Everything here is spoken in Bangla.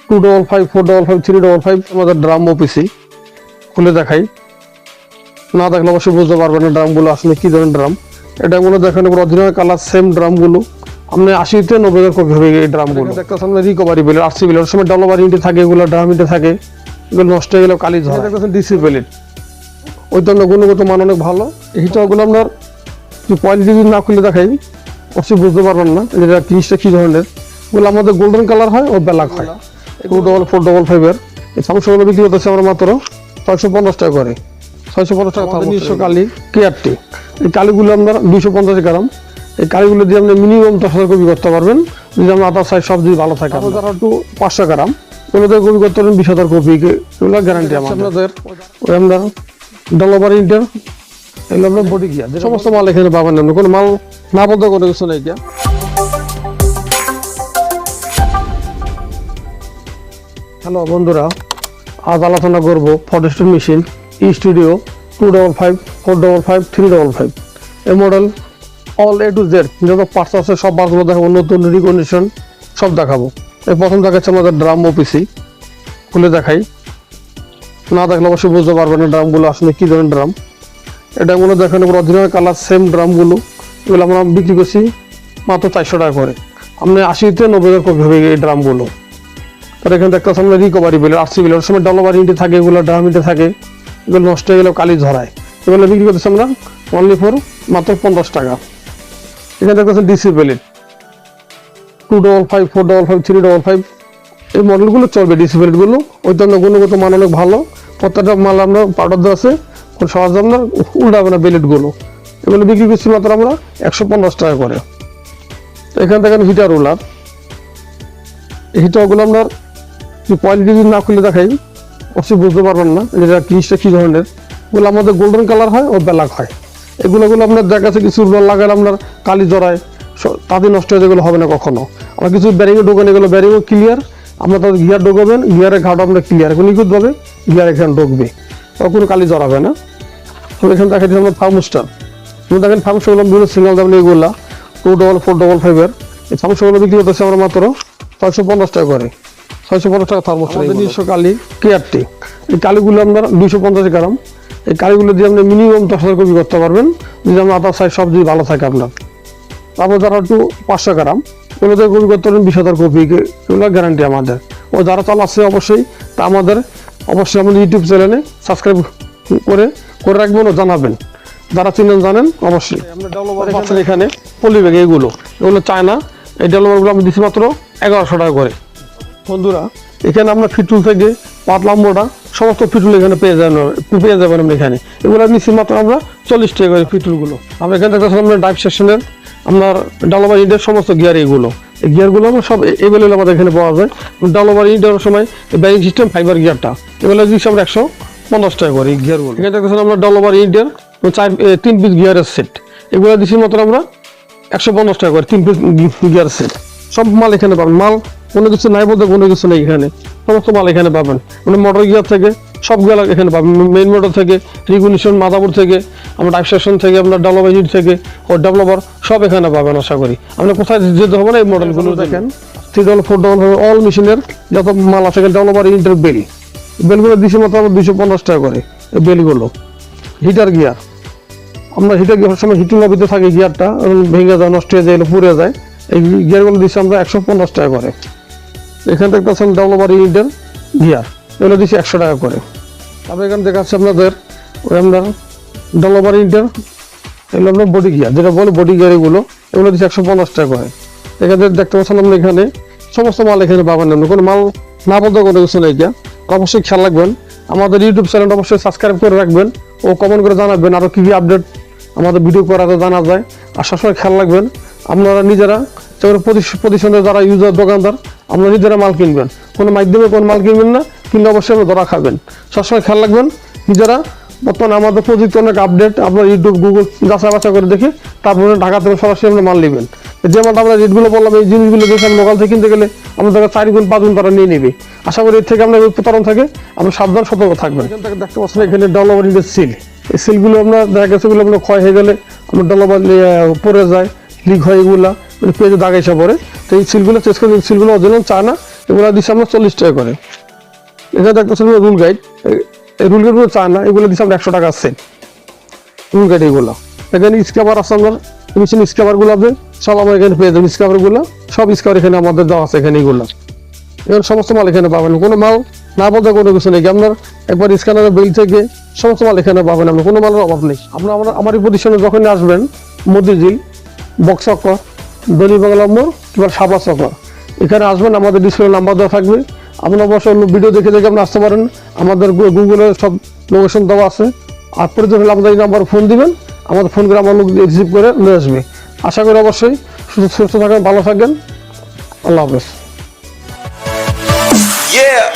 255 455 355 আমাদের ড্রাম ওপিসি খুলে দেখাই। না দেখলে অবশ্যই বুঝতে পারবেন না ড্রামগুলো আসলে কি ধরনের ড্রাম। এটা গুলো দেখেন অরিজিনাল কালার সেম ড্রামগুলো আপনি 80 থেকে 90 কপি হবে এই ড্রামগুলো। দেখতেছেন রিকভারি বিল আরসি বিল এর সময় ডলার ওয়ারেন্টি থাকে, এগুলো ড্রাম ইন্টে থাকে, এগুলো নষ্ট হয়ে গেলে কালি ঝরে। দেখতেছেন ডিসি প্লেট ওই জন্য গুণগত মান অনেক ভালো। এই হিটারগুলো আপনার কোয়ালিটি যদি না খুলে দেখাই অবশ্যই বুঝতে পারবেন না এটা জিনিসটা কি ধরনের। এগুলো আমাদের গোল্ডেন কালার হয় ও ব্ল্যাক হয়। 24455 এর এই সমস্যাগুলো বিক্রি করতেছে আমরা মাত্র 650 টাকা করে। 650 টাকা নিজস্ব কালি কেয়ারটি। এই কালিগুলো আপনার 250 গ্রাম। এই কালিগুলো দিয়ে আপনি মিনিমাম 10,000 কপি করতে পারবেন যদি আপনার আদার সাইজ সব যদি ভালো থাকে। আপনার একটু 500 গ্রাম ওগুলোতে কপি করতে পারেন 20,000 কপি, এগুলো গ্যারান্টি আপনাদের। ওই আপনার ডলার ইন্টার এগুলো আপনার বডি গিয়ার সমস্ত মাল এখানে পাবেন, আপনি কোনো মাল না বলতে কোনো কিছু নেই। গিয়া হ্যালো বন্ধুরা, আজ আলোচনা করবো ফটোস্টেট মেশিন ই স্টুডিও 255 455 355 এই model all A to Z যত পার্টস আছে সব পার্টসগুলো দেখাবো, নতুন রিকন্ডিশন সব দেখাবো। এই প্রথম দেখাচ্ছে আমাদের ড্রাম ওপিসি খুলে দেখাই। না দেখলে অবশ্যই বুঝতে পারবেন না ড্রামগুলো আসলে কি ধরনের ড্রাম। এটা গুলো দেখেন অরিজিনাল কালার সেম ড্রামগুলো, এগুলো আমরা বিক্রি করছি মাত্র 400 টাকা করে। আপনি 80 থেকে 90 কপি হবে এই ড্রামগুলো। তার এখানে দেখতেছেন আমরা রিকভারি বিল আরসি বিল এর সময় ডলার ওয়ারেন্টি থাকে, এগুলো ড্রাম ইন্টে থাকে, এগুলো নষ্ট হয়ে গেলেও কালি ঝরায়। এগুলো বিক্রি করতেছি আমরা অনলি ফর মাত্র 50 টাকা। এখানে দেখতেছেন ডিসি প্লেট 255 455 355 এই মডেলগুলো চলবে। ডিসি প্লেটগুলো ওই জন্য গুণগত মান অনেক ভালো। প্রত্যেকটা মাল আমরা পাউডার দেওয়া আছে, কোনো সহজ আপনার উল্টাবে না প্লেটগুলো। এগুলো বিক্রি করছি মাত্র আমরা 150 টাকা করে। এখান থেকে হিটার রোলার, এই হিটারগুলো আপনার কোয়ালিটি যদি না খুলে দেখাই অবশ্যই বুঝতে পারবেন না এটা জিনিসটা কি ধরনের। এগুলো আমাদের গোল্ডেন কালার হয় ও ব্ল্যাক হয়। এগুলো আপনার দেখা যাচ্ছে কিছু লাগালে আপনার কালি জড়ায়, তাদের নষ্ট হয়ে যেগুলো হবে না কখনো। আমরা কিছু ব্যারিংয়ে ঢোকান, এগুলো ব্যারিংও ক্লিয়ার। আপনার তাদের গিয়ার ঢোকাবেন, গিয়ারের ঘাট আপনার ক্লিয়ার, এখন নিখুঁতভাবে গিয়ার এখানে ঢুকবে, কোনো কালি জড়াবে না। তবে এখানে দেখা যাচ্ছে আপনার থার্মোস্টার, আপনি দেখেন থার্মোস্টারগুলো বিভিন্ন সিঙ্গেল দাম এগুলো 24455 এর এই থার্মোস্টারগুলো বিক্রি করতেছে আমরা মাত্র 650 টাকা করে। 650 টাকা থার্মোস্টার। নিজস্ব কালি কেয়ারটি। এই কালিগুলো আপনার 250 গ্রাম। এই কালিগুলো দিয়ে আপনি মিনিমাম 10,000 কপি করতে পারবেন যদি আপনার আদার সাইজ সব যদি ভালো থাকে আপনার। তারপর যারা একটু 500 গ্রাম ওগুলোতে কপি করতে পারেন 20,000 কপি, এগুলো গ্যারান্টি আমাদের। ও যারা চালাচ্ছে অবশ্যই তা আমাদের অবশ্যই আমাদের ইউটিউব চ্যানেলে সাবস্ক্রাইব করে রাখবেন ও জানাবেন, যারা চিনেন জানেন অবশ্যই। আমরা এখানে পলিব্যাগ এগুলো চায়না, এই ডেলিভারিগুলো আমি দিচ্ছি মাত্র 1100 টাকা করে। বন্ধুরা এখানে আমরা ফিটুল থেকে পাতলা মোটা সমস্ত ফিটুল এখানে পেয়ে যাবেন আমরা এখানে। এগুলো নিচ্ছি মাত্র আমরা 40 টাকা করে ফিটুলগুলো। আমরা এখানে দেখতে আমরা ড্রাইভ সেকশনের আপনার ডলার ইন্ডিয়ার সমস্ত গিয়ার, এগুলো এই গিয়ারগুলো আমরা সব এভেলেবল আমাদের এখানে পাওয়া যায়। ডলার ইন্ডিয়ার সময় ব্যারিং সিস্টেম ফাইবার গিয়ারটা এগুলো দিচ্ছি আমরা 150 টাকা করে এই গিয়ারগুলো। এখানে দেখতেছেন আমরা ডলার ইন্ডিয়ার 3 পিস গিয়ারের সেট, এগুলো দিচ্ছি মাত্র আমরা 150 টাকা করে 3 পিস গিয়ার সেট। সব মাল এখানে পাবেন, মাল কোনো কিছু নাই বলতে কোনো কিছু নেই, এখানে সমস্ত মাল এখানে পাবেন। মানে মোটর গিয়ার থেকে সবগুলো এখানে পাবেন, মেইন মোটর থেকে রেগুলেশন মাদারবোর্ড থেকে আমরা ড্রাইভ সেকশন থেকে আপনার ডেভেলপার ইউনিট থেকে ও ডেভেলপার সব এখানে পাবেন। আশা করি আপনি কোথায় যেতে হবে না এই মডেলগুলো দেখেন 344 অল মেশিনের যত মাল আছে ডেভেলপার ইউনিটের বেলগুলো দিচ্ছি মাত্র আমরা 250 টাকা করে। এই বেলগুলো হিটার গিয়ার, আমরা হিটার গিয়ার সময় হিটিং লবিতে থাকে গিয়ারটা ভেঙে যায়, নষ্ট হয়ে যায়, পুড়ে যায়, এই গিয়ারগুলো দিচ্ছি আমরা 150 টাকা করে। এখান থেকে দেখছেন ডেভেলপার ইউনিটের গিয়ার, এগুলো দিচ্ছি 100 টাকা করে। তারপরে এখানে দেখাচ্ছে আপনাদের ওই আপনার ডেভেলপার ইউনিটের এগুলো আপনার বডি গিয়ার, যেটা বলে বডি গিয়ার, এগুলো দিচ্ছি 150 টাকা করে। এখানে দেখতে পাচ্ছেন আমরা এখানে সমস্ত মাল এখানে পাবেন, আপনি কোনো মাল না বলতে কোনো কিছু নেই। অবশ্যই খেয়াল রাখবেন আমাদের ইউটিউব চ্যানেলটা অবশ্যই সাবস্ক্রাইব করে রাখবেন ও কমেন্ট করে জানাবেন আরও কী কী আপডেট আমাদের ভিডিও করাতে জানা যায়। আর সবসময় খেয়াল রাখবেন আপনারা নিজেরা প্রতিষ্ঠানের যারা ইউজার দোকানদার আপনারা নিজেরা মাল কিনবেন, কোনো মাধ্যমে কোনো মাল কিনবেন না, কিনলে অবশ্যই আপনি ধরা খাবেন। সবসময় খেয়াল রাখবেন নিজেরা। বর্তমানে আমাদের প্রযুক্তি অনেক আপডেট, আপনার ইউটিউব গুগল যাচাই বাছাই করে দেখে তারপরে ঢাকা থেকে সরাসরি আমরা মাল নেবেন। যে মালটা আমরা রেটগুলো বললাম এই জিনিসগুলো দেখে লোকাল থেকে কিনতে গেলে আমাদের 4 গুণ 5 গুণ তারা নিয়ে নেবে। আশা করি এর থেকে আপনার প্রতারণ থাকে, আপনি সাবধান সতর্ক থাকবেন। এখান থেকে দেখতে পাচ্ছেন এখানে ডেভেলপার ইন্ডিয়ার সিল, এই সিলগুলো আপনার দেখা গেছে এগুলো আপনার ক্ষয় হয়ে গেলে আপনার ডেভেলপার পড়ে যায়, লিক হয়, এগুলা পেজে দাগ এসে পড়ে। তো এই সিলগুলো চেষ্টা করি, সিলগুলো অরিজিনাল চায়না, এগুলো দিচ্ছি আমরা 40 টাকা করে। এখানে দেখতেছেন রুল গাইড, এই রুল গাইডগুলো চায় না, এগুলো দিচ্ছি আমরা 100 টাকা আছে রুল গাইড। এগুলো এখানে স্ক্রাবার আছে, আপনার মেশিন স্ক্রাবারগুলো আছে সব আমার এখানে পেয়ে যাবেন। স্ক্রাবারগুলো সব স্ক্রাবার এখানে আমাদের দেওয়া আছে এখানে। এগুলো এখানে সমস্ত মাল এখানে পাবেন, কোনো মাল না বলতে কোনো কিছু নেই। আপনার একবার স্ক্যানারের বিল থেকে সমস্ত মাল এখানে পাবেন, আপনি কোনো মালের অভাব নেই। আপনার আমার এই প্রতিষ্ঠানে যখন আসবেন, মতিঝিল বক্সচক্র, দলি বাংলা মোড় কিংবা শাপলা চক্র, এখানে আসবেন, আমাদের ডিসপ্লে নাম্বার দেওয়া থাকবে। আপনি অবশ্যই অন্য ভিডিও দেখে দেখে আপনি আসতে পারেন, আমাদের গুগলে সব লোকেশন দেওয়া আছে। আর প্রয়োজন হলে আমাদের এই নাম্বার ফোন দিবেন, আমাদের ফোন করে আমার লোক রিসিভ করে নিয়ে আসবে। আশা করি অবশ্যই সুস্থ থাকেন, ভালো থাকবেন। আল্লাহ হাফেজ। Yeah.